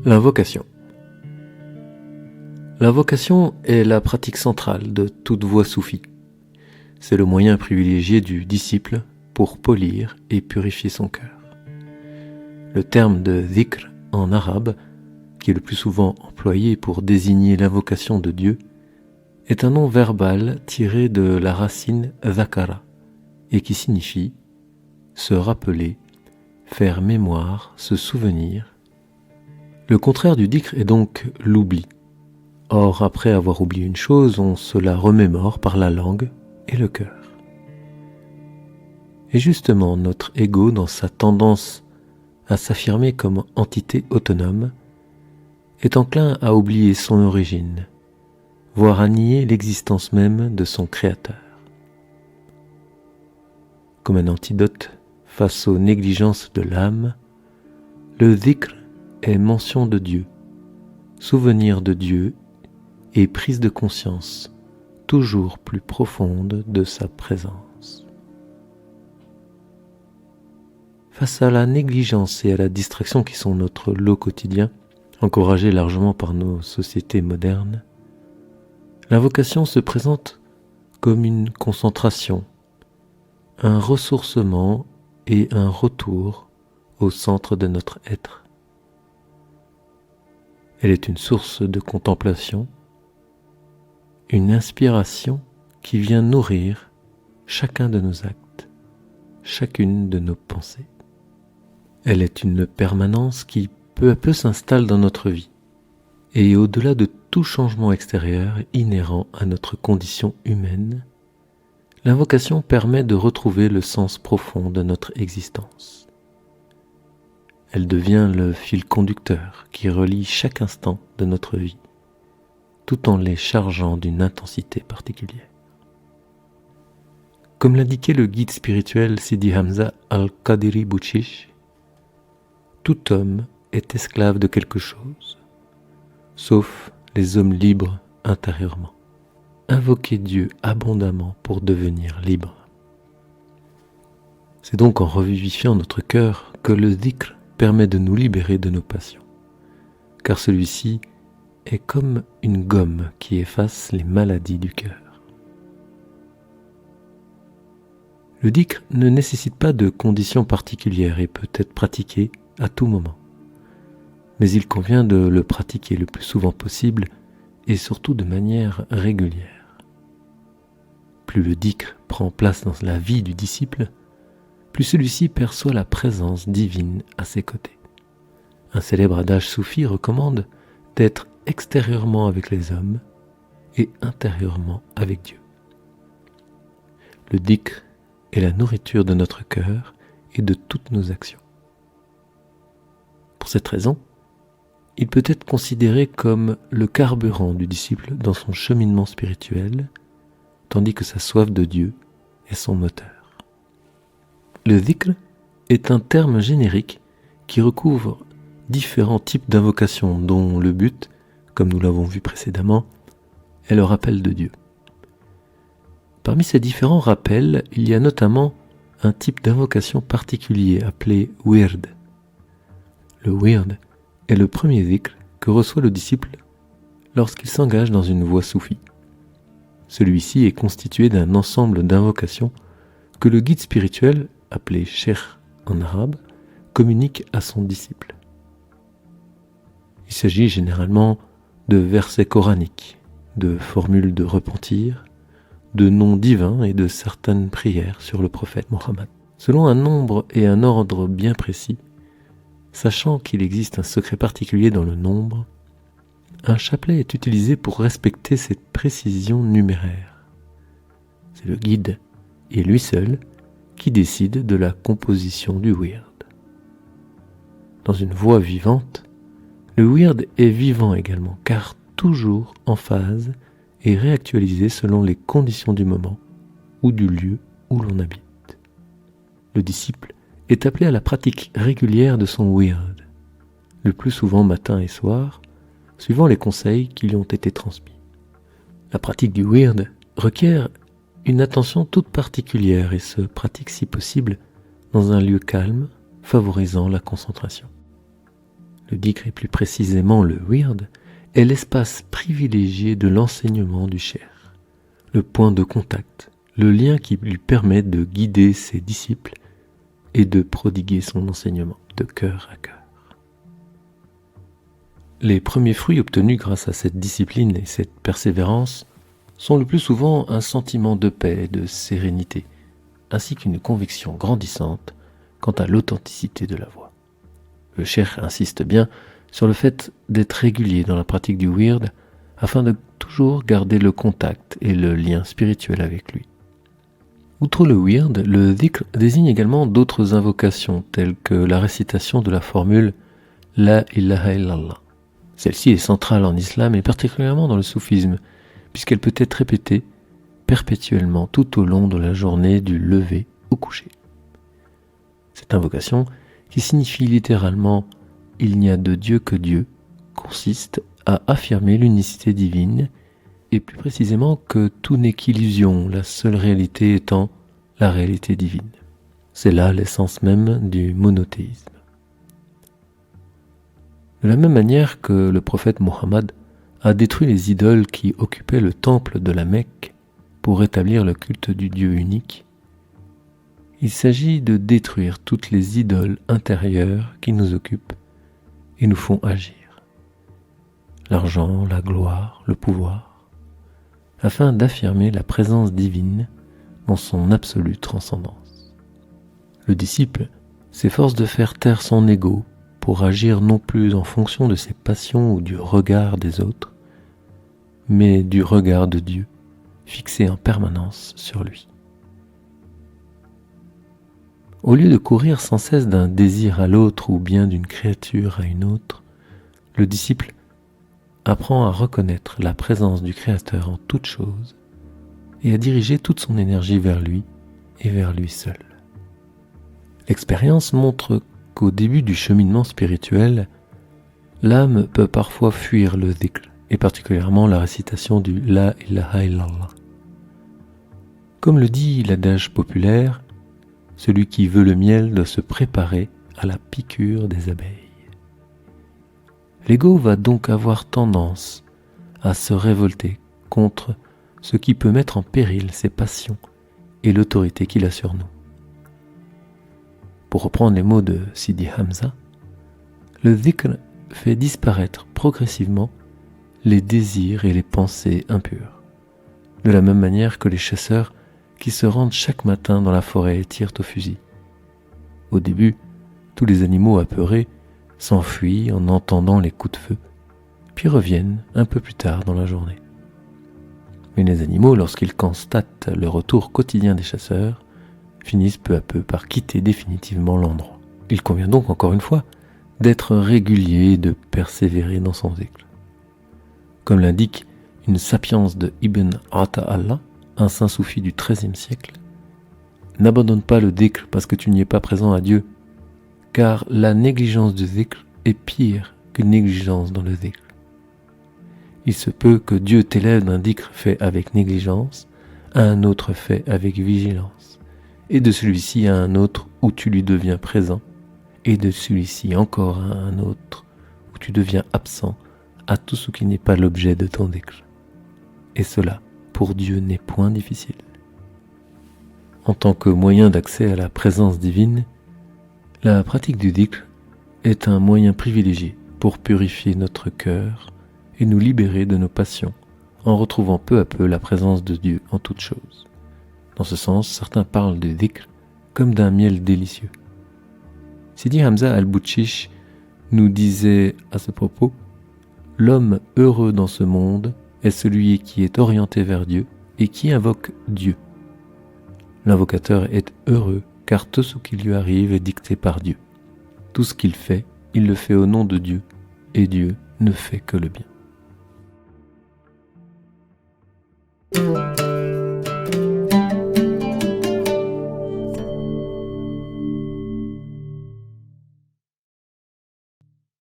L'invocation. L'invocation est la pratique centrale de toute voie soufie. C'est le moyen privilégié du disciple pour polir et purifier son cœur. Le terme de dhikr en arabe, qui est le plus souvent employé pour désigner l'invocation de Dieu, est un nom verbal tiré de la racine dhakara et qui signifie se rappeler, faire mémoire, se souvenir. Le contraire du dhikr est donc l'oubli. Or, après avoir oublié une chose, on se la remémore par la langue et le cœur. Et justement, notre ego, dans sa tendance à s'affirmer comme entité autonome, est enclin à oublier son origine, voire à nier l'existence même de son créateur. Comme un antidote face aux négligences de l'âme, le dhikr est mention de Dieu, souvenir de Dieu et prise de conscience toujours plus profonde de sa présence. Face à la négligence et à la distraction qui sont notre lot quotidien, encouragés largement par nos sociétés modernes, l'invocation se présente comme une concentration, un ressourcement et un retour au centre de notre être. Elle est une source de contemplation, une inspiration qui vient nourrir chacun de nos actes, chacune de nos pensées. Elle est une permanence qui peu à peu s'installe dans notre vie et au-delà de tout changement extérieur inhérent à notre condition humaine, l'invocation permet de retrouver le sens profond de notre existence. Elle devient le fil conducteur qui relie chaque instant de notre vie, tout en les chargeant d'une intensité particulière. Comme l'indiquait le guide spirituel Sidi Hamza al-Qadiri Bouchiche, tout homme est esclave de quelque chose, sauf les hommes libres intérieurement. Invoquez Dieu abondamment pour devenir libre. C'est donc en revivifiant notre cœur que le dhikr permet de nous libérer de nos passions, car celui-ci est comme une gomme qui efface les maladies du cœur. Le dhikr ne nécessite pas de conditions particulières et peut être pratiqué à tout moment, mais il convient de le pratiquer le plus souvent possible et surtout de manière régulière. Plus le dhikr prend place dans la vie du disciple, plus celui-ci perçoit la présence divine à ses côtés. Un célèbre adage soufi recommande d'être extérieurement avec les hommes et intérieurement avec Dieu. Le dhikr est la nourriture de notre cœur et de toutes nos actions. Pour cette raison, il peut être considéré comme le carburant du disciple dans son cheminement spirituel, tandis que sa soif de Dieu est son moteur. Le dhikr est un terme générique qui recouvre différents types d'invocations dont le but, comme nous l'avons vu précédemment, est le rappel de Dieu. Parmi ces différents rappels, il y a notamment un type d'invocation particulier appelé wird. Le wird est le premier dhikr que reçoit le disciple lorsqu'il s'engage dans une voie soufie. Celui-ci est constitué d'un ensemble d'invocations que le guide spirituel, appelé cheikh en arabe, communique à son disciple. Il s'agit généralement de versets coraniques, de formules de repentir, de noms divins et de certaines prières sur le prophète Mohammed. Selon un nombre et un ordre bien précis, sachant qu'il existe un secret particulier dans le nombre, un chapelet est utilisé pour respecter cette précision numéraire. C'est le guide, et lui seul, qui décide de la composition du wird. Dans une voix vivante, le wird est vivant également, car toujours en phase et réactualisé selon les conditions du moment ou du lieu où l'on habite. Le disciple est appelé à la pratique régulière de son wird, le plus souvent matin et soir, suivant les conseils qui lui ont été transmis. La pratique du wird requiert une attention toute particulière et se pratique si possible dans un lieu calme, favorisant la concentration. Le dhikr, et plus précisément le wird, est l'espace privilégié de l'enseignement du cheikh, le point de contact, le lien qui lui permet de guider ses disciples et de prodiguer son enseignement de cœur à cœur. Les premiers fruits obtenus grâce à cette discipline et cette persévérance sont le plus souvent un sentiment de paix et de sérénité, ainsi qu'une conviction grandissante quant à l'authenticité de la voix. Le cheikh insiste bien sur le fait d'être régulier dans la pratique du wird afin de toujours garder le contact et le lien spirituel avec lui. Outre le wird, le dhikr désigne également d'autres invocations telles que la récitation de la formule « La ilaha illallah ». Celle-ci est centrale en islam et particulièrement dans le soufisme, puisqu'elle peut être répétée perpétuellement tout au long de la journée du lever au coucher. Cette invocation, qui signifie littéralement « il n'y a de Dieu que Dieu », consiste à affirmer l'unicité divine et plus précisément que tout n'est qu'illusion, la seule réalité étant la réalité divine. C'est là l'essence même du monothéisme. De la même manière que le prophète Mohammed a détruit les idoles qui occupaient le temple de la Mecque pour rétablir le culte du Dieu unique, il s'agit de détruire toutes les idoles intérieures qui nous occupent et nous font agir. L'argent, la gloire, le pouvoir, afin d'affirmer la présence divine dans son absolue transcendance. Le disciple s'efforce de faire taire son ego pour agir non plus en fonction de ses passions ou du regard des autres, mais du regard de Dieu, fixé en permanence sur lui. Au lieu de courir sans cesse d'un désir à l'autre ou bien d'une créature à une autre, le disciple apprend à reconnaître la présence du Créateur en toute chose et à diriger toute son énergie vers lui et vers lui seul. L'expérience montre qu'au début du cheminement spirituel, l'âme peut parfois fuir le dhikr, et particulièrement la récitation du La ilaha illallah. Comme le dit l'adage populaire, celui qui veut le miel doit se préparer à la piqûre des abeilles. L'ego va donc avoir tendance à se révolter contre ce qui peut mettre en péril ses passions et l'autorité qu'il a sur nous. Pour reprendre les mots de Sidi Hamza, le dhikr fait disparaître progressivement les désirs et les pensées impures, de la même manière que les chasseurs qui se rendent chaque matin dans la forêt et tirent au fusil. Au début, tous les animaux apeurés s'enfuient en entendant les coups de feu, puis reviennent un peu plus tard dans la journée. Mais les animaux, lorsqu'ils constatent le retour quotidien des chasseurs, finissent peu à peu par quitter définitivement l'endroit. Il convient donc encore une fois d'être régulier et de persévérer dans son dhikr. Comme l'indique une sapience de Ibn Ata'Allah, un saint soufi du XIIIe siècle, n'abandonne pas le dhikr parce que tu n'y es pas présent à Dieu, car la négligence du dhikr est pire qu'une négligence dans le dhikr. Il se peut que Dieu t'élève d'un dhikr fait avec négligence à un autre fait avec vigilance, et de celui-ci à un autre où tu lui deviens présent, et de celui-ci encore à un autre où tu deviens absent à tout ce qui n'est pas l'objet de ton dhikr. Et cela, pour Dieu, n'est point difficile. En tant que moyen d'accès à la présence divine, la pratique du dhikr est un moyen privilégié pour purifier notre cœur et nous libérer de nos passions en retrouvant peu à peu la présence de Dieu en toutes choses. Dans ce sens, certains parlent du dhikr comme d'un miel délicieux. Sidi Hamza al-Bouchish nous disait à ce propos « L'homme heureux dans ce monde est celui qui est orienté vers Dieu et qui invoque Dieu. L'invocateur est heureux car tout ce qui lui arrive est dicté par Dieu. Tout ce qu'il fait, il le fait au nom de Dieu et Dieu ne fait que le bien. »